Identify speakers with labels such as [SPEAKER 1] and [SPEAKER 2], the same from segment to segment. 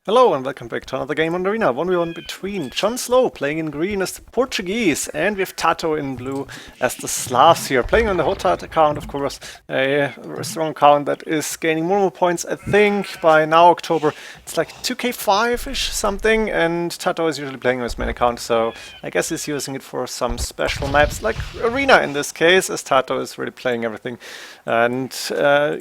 [SPEAKER 1] Hello and welcome back to another game on the arena. 1v1 between JonSlow playing in green as the Portuguese and we have TaToH in blue as the Slavs here. Playing on the Hotat account, of course, a very strong account that is gaining more and more points. I think by now October it's like 2k5-ish something, and TaToH is usually playing on his main account, so I guess he's using it for some special maps like arena in this case, as TaToH is really playing everything. And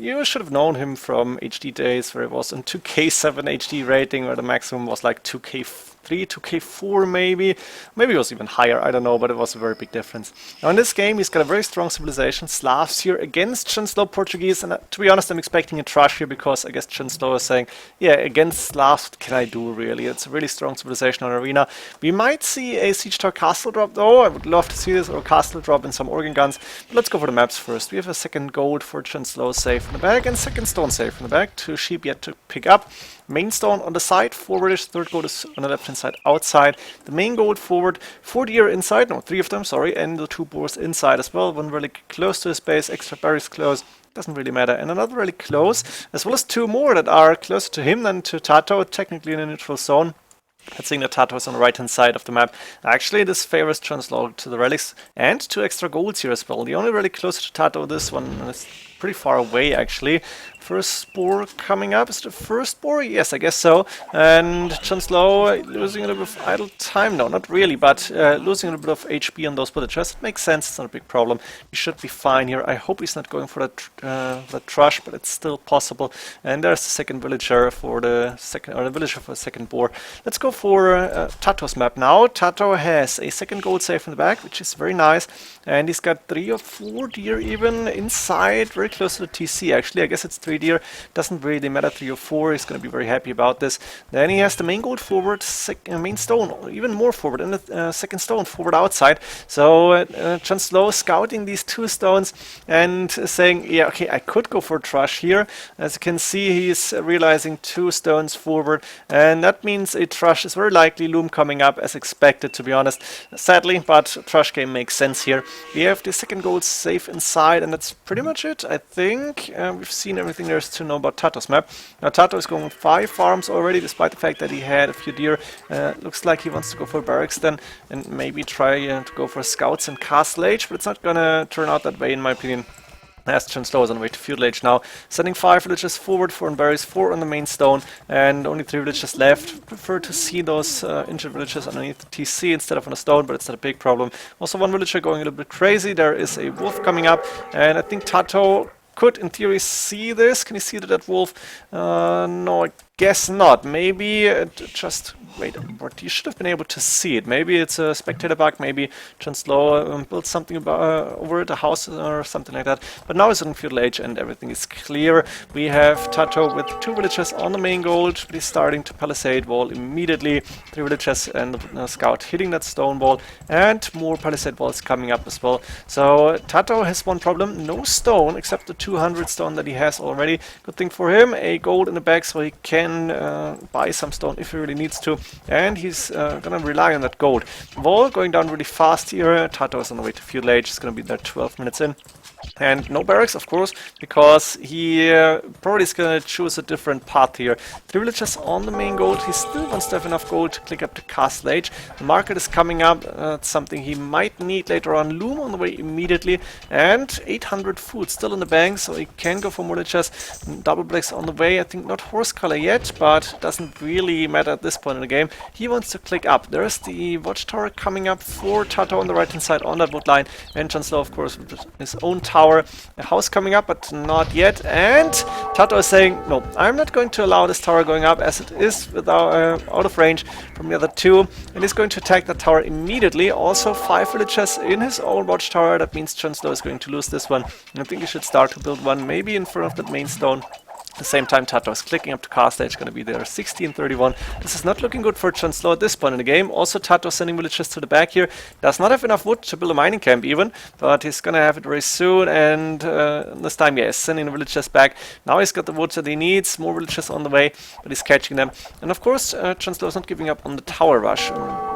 [SPEAKER 1] you should have known him from HD days where it was in 2k7 HD rating, where the maximum was like 2k3, 2k4 maybe. Maybe it was even higher, I don't know, but it was a very big difference. Now in this game he's got a very strong civilization, Slavs here against JonSlow Portuguese, and to be honest I'm expecting a trash here because I guess JonSlow is saying, yeah, against Slavs what can I do really? It's a really strong civilization on arena. We might see a Siege Tower castle drop though, I would love to see this, or a castle drop and some organ guns. But let's go for the maps first. We have a second gold for JonSlow safe in the back and second stone safe in the back. 2 sheep yet to pick up. Main stone on the side, forwardish, third gold is on the left hand side outside. The main gold forward, 4 deer inside, no, 3 of them, sorry, and the 2 boars inside as well. One really close to his base, extra berries close, doesn't really matter. And another really close, as well as 2 more that are closer to him than to TaToH, technically in a neutral zone. Let's see, the TaToH is on the right hand side of the map. Actually, this favors JonSlow to the relics and 2 extra golds here as well. The only really closer to TaToH, this one is pretty far away actually. First spore coming up. Is it the first spore? Yes, I guess so. And JonSlow losing a little bit of idle time. No, not really, but losing a little bit of HP on those villagers. It makes sense. It's not a big problem. He should be fine here. I hope he's not going for that trash, but it's still possible. And there's the second villager for the second, or the villager for the second boar. Let's go for TaToH's map now. TaToH has a second gold safe in the back, which is very nice. And he's got 3 or 4 deer even inside, very close to the TC actually. I guess it's 3 deer, doesn't really matter, 3 or 4, he's going to be very happy about this. Then he has the main gold forward, main stone, even more forward, and the second stone forward outside. So JonSlow scouting these 2 stones and saying, yeah, okay, I could go for a trash here. As you can see, he's realizing 2 stones forward, and that means a trash is very likely loom coming up as expected, to be honest. Sadly, but trash game makes sense here. We have the second gold safe inside, and that's pretty much it, I think. We've seen everything there is to know about TaToH's map. Now TaToH is going 5 farms already, despite the fact that he had a few deer. Looks like he wants to go for barracks then, and maybe try to go for scouts and castle age, but it's not gonna turn out that way in my opinion. As JonSlow is on the way to feudal age now, sending 5 villagers forward, 4 on berries, 4 on the main stone, and only 3 villagers left. Prefer to see those injured villagers underneath the TC instead of on the stone, but it's not a big problem. Also 1 villager going a little bit crazy. There is a wolf coming up, and I think TaToH could in theory see this. Can you see that wolf? No, I guess not. Maybe just wait, but you should have been able to see it. Maybe it's a spectator bug, maybe JonSlow built something over it, a house or something like that. But now it's in feudal age and everything is clear. We have TaToH with 2 villagers on the main gold. He's starting to palisade wall immediately. 3 villagers and the scout hitting that stone wall, and more palisade walls coming up as well. So TaToH has one problem, no stone except the 200 stone that he has already. Good thing for him, a gold in the back so he can buy some stone if he really needs to. And he's gonna rely on that gold. Wall going down really fast here. TaToH is on the way to feudal age. He's gonna be there 12 minutes in. And no barracks, of course, because he probably is going to choose a different path here. 3 villagers on the main gold. He still wants to have enough gold to click up to castle age. The market is coming up. That's something he might need later on. Loom on the way immediately. And 800 food still in the bank, so he can go for more villagers. Double blacks on the way. I think not horse color yet, but doesn't really matter at this point in the game. He wants to click up. There's the watchtower coming up for TaToH on the right hand side on that wood line. And JonSlow, of course, with his own tower. A house coming up, but not yet. And TaToH is saying, no, I'm not going to allow this tower going up as it is without, out of range from the other 2. And he's going to attack that tower immediately. Also 5 villagers in his own watchtower. That means JonSlow is going to lose this one. And I think he should start to build one maybe in front of that main stone. At the same time, TaToH is clicking up to castle age, going to be there 60 and 31. This is not looking good for JonSlow at this point in the game. Also, TaToH sending villagers to the back here. Does not have enough wood to build a mining camp even, but he's going to have it very soon. And this time, yeah, he's sending the villagers back. Now he's got the wood that he needs. More villagers on the way, but he's catching them. And of course, JonSlow is not giving up on the tower rush.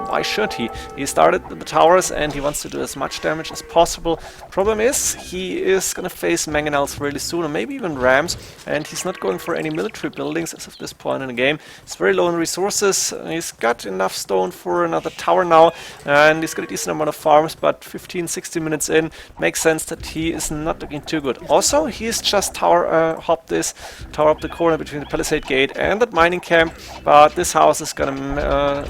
[SPEAKER 1] why should he? He started with the towers and he wants to do as much damage as possible. Problem is, he is gonna face mangonels really soon, or maybe even rams, and he's not going for any military buildings as of this point in the game. He's very low on resources. He's got enough stone for another tower now, and he's got a decent amount of farms, but 15-16 minutes in, makes sense that he is not looking too good. Also, he's just hopped this tower up the corner between the palisade gate and that mining camp, but this house is gonna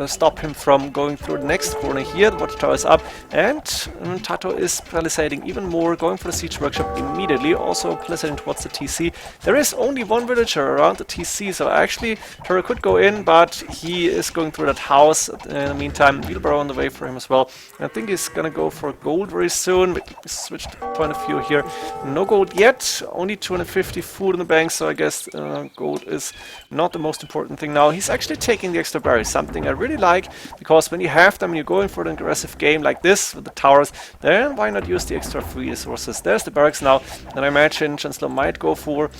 [SPEAKER 1] stop him from going through the next corner here. The watchtower is up, and TaToH is palisading even more, going for the siege workshop immediately, also palisading towards the TC. There is only one villager around the TC, so actually TaToH could go in, but he is going through that house. In the meantime, wheelbarrow on the way for him as well. I think he's gonna go for gold very soon. Wait, let me switch the point of view here. No gold yet, only 250 food in the bank, so I guess gold is not the most important thing now. He's actually taking the extra berries, something I really like, because when you have them and you're going for an aggressive game like this with the towers, then why not use the extra free resources? There's the barracks now, and I imagine JonSlow might go for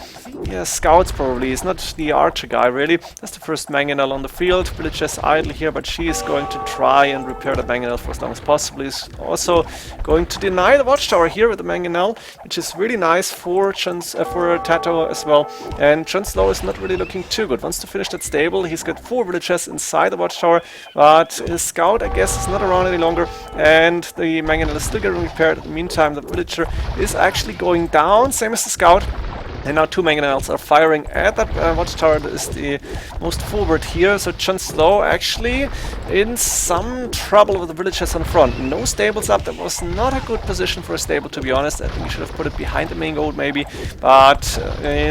[SPEAKER 1] scouts probably. He's not the archer guy really. That's the first mangonel on the field. Villagers idle here, but she is going to try and repair the mangonel for as long as possible. He's also going to deny the watchtower here with the mangonel, which is really nice for TaToH as well. And JonSlow is not really looking too good. Wants to finish that stable. He's got 4 villagers inside the watchtower, but his scout, I guess, is not around any longer, and the mangonel is still getting repaired. In the meantime, the villager is actually going down, same as the scout. And now 2 mangonels are firing at that watchtower that is the most forward here. So JonSlow actually in some trouble with the villagers on front. No stables up. That was not a good position for a stable, to be honest. I think he should have put it behind the main gold maybe. But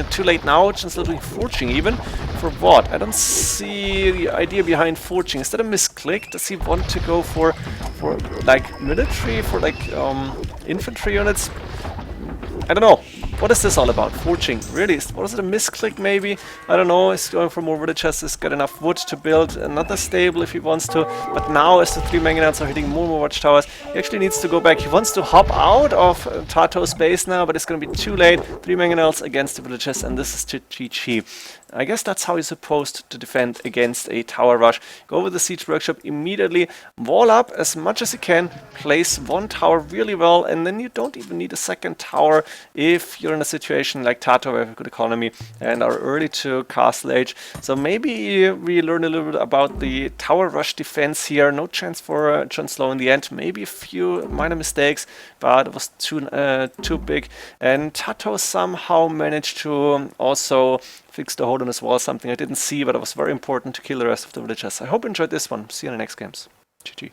[SPEAKER 1] too late now. JonSlow doing forging even. For what? I don't see the idea behind forging. Is that a misclick? Does he want to go for like military, for like infantry units? I don't know. What is this all about? Forging. Really? Was it a misclick maybe? I don't know. He's going for more villagers. He's got enough wood to build another stable if he wants to. But now as the 3 mangonels are hitting more and more watchtowers, he actually needs to go back. He wants to hop out of TaToH's base now, but it's going to be too late. 3 mangonels against the villagers, and this is GG. I guess that's how you're supposed to defend against a tower rush. Go with the siege workshop immediately, wall up as much as you can, place 1 tower really well, and then you don't even need a second tower if you're in a situation like TaToH, where we have a good economy and are early to Castle Age. So maybe we learn a little bit about the tower rush defense here. No chance for JonSlow in the end. Maybe a few minor mistakes, but it was too big. And TaToH somehow managed to also fix the hole in his wall, something I didn't see, but it was very important to kill the rest of the villagers. I hope you enjoyed this one. See you in the next games. GG.